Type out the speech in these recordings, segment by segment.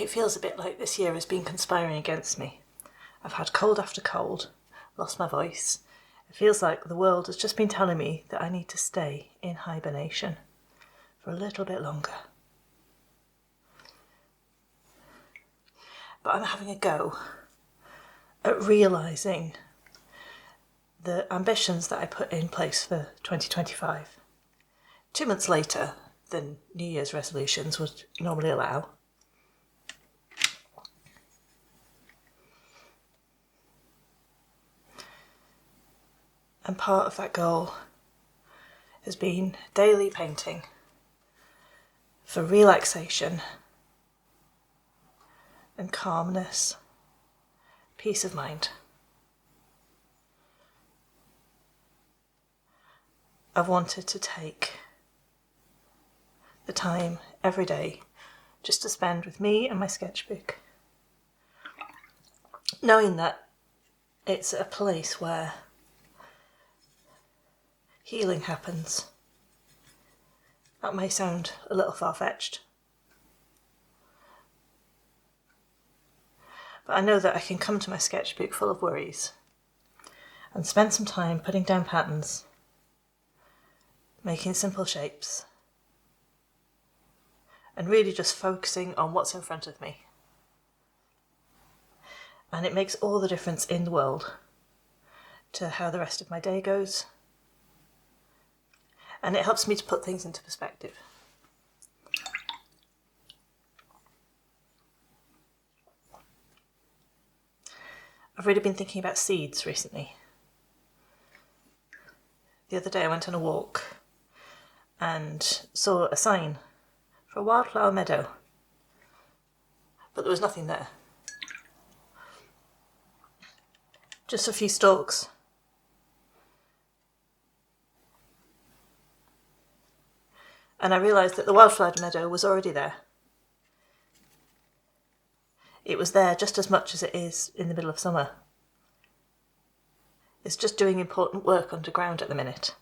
It feels a bit like this year has been conspiring against me. I've had cold after cold, lost my voice. It feels like the world has just been telling me that I need to stay in hibernation for a little bit longer. But I'm having a go at realising the ambitions that I put in place for 2025. 2 months later than New Year's resolutions would normally allow. And part of that goal has been daily painting for relaxation and calmness, peace of mind. I've wanted to take the time every day just to spend with me and my sketchbook, knowing that it's a place where healing happens. That may sound a little far-fetched, but I know that I can come to my sketchbook full of worries and spend some time putting down patterns, making simple shapes, and really just focusing on what's in front of me. And it makes all the difference in the world to how the rest of my day goes. And it helps me to put things into perspective. I've really been thinking about seeds recently. The other day I went on a walk and saw a sign for a wildflower meadow, but there was nothing there. Just a few stalks. And I realised that the wildflower meadow was already there. It was there just as much as it is in the middle of summer. It's just doing important work underground at the minute.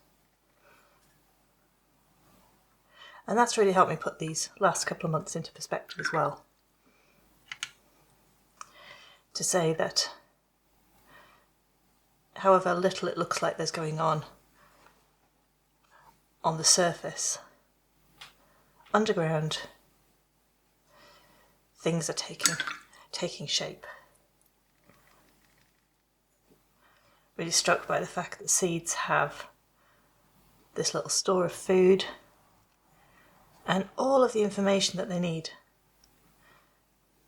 And that's really helped me put these last couple of months into perspective as well. To say that however little it looks like there's going on the surface, underground, things are taking shape. Really struck by the fact that seeds have this little store of food and all of the information that they need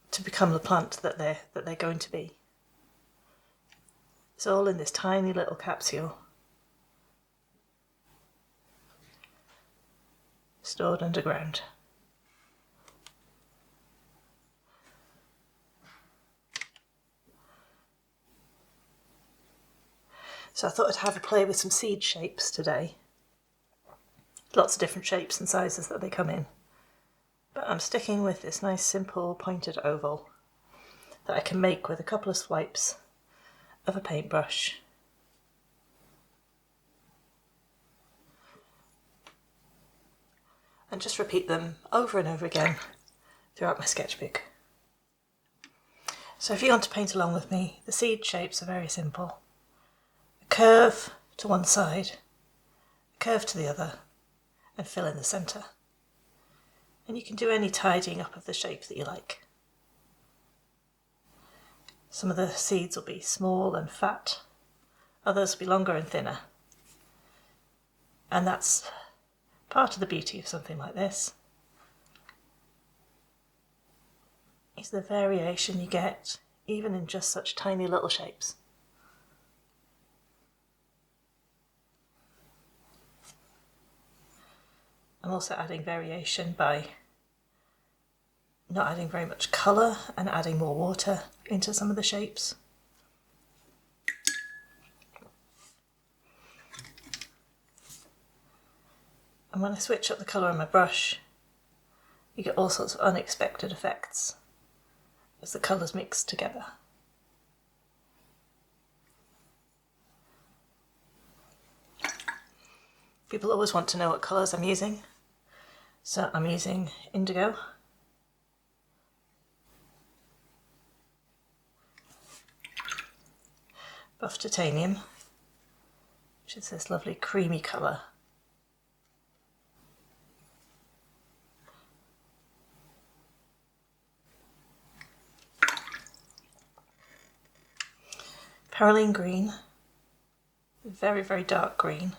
to become the plant that they're going to be. It's all in this tiny little capsule, stored underground. So I thought I'd have a play with some seed shapes today. Lots of different shapes and sizes that they come in. But I'm sticking with this nice simple pointed oval that I can make with a couple of swipes of a paintbrush. And just repeat them over and over again throughout my sketchbook. So if you want to paint along with me, the seed shapes are very simple. A curve to one side, a curve to the other, and fill in the centre. And you can do any tidying up of the shape that you like. Some of the seeds will be small and fat, others will be longer and thinner. And that's part of the beauty of something like this, is the variation you get even in just such tiny little shapes. I'm also adding variation by not adding very much colour and adding more water into some of the shapes. And when I switch up the colour on my brush, you get all sorts of unexpected effects as the colours mix together. People always want to know what colours I'm using, so I'm using indigo, buff titanium, which is this lovely creamy colour. Perylene green, very, very dark green.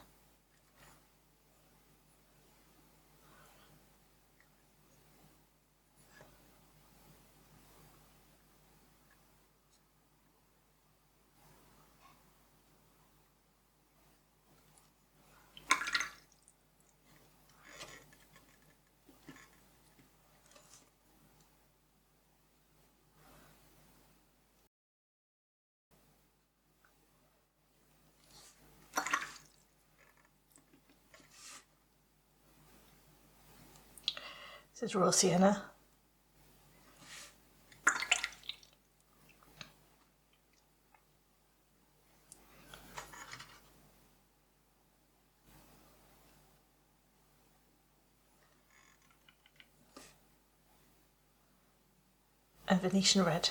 This is raw sienna. And Venetian red.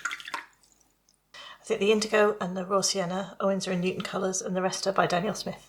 I think the indigo and the raw sienna are Winsor and Newton colours, and the rest are by Daniel Smith.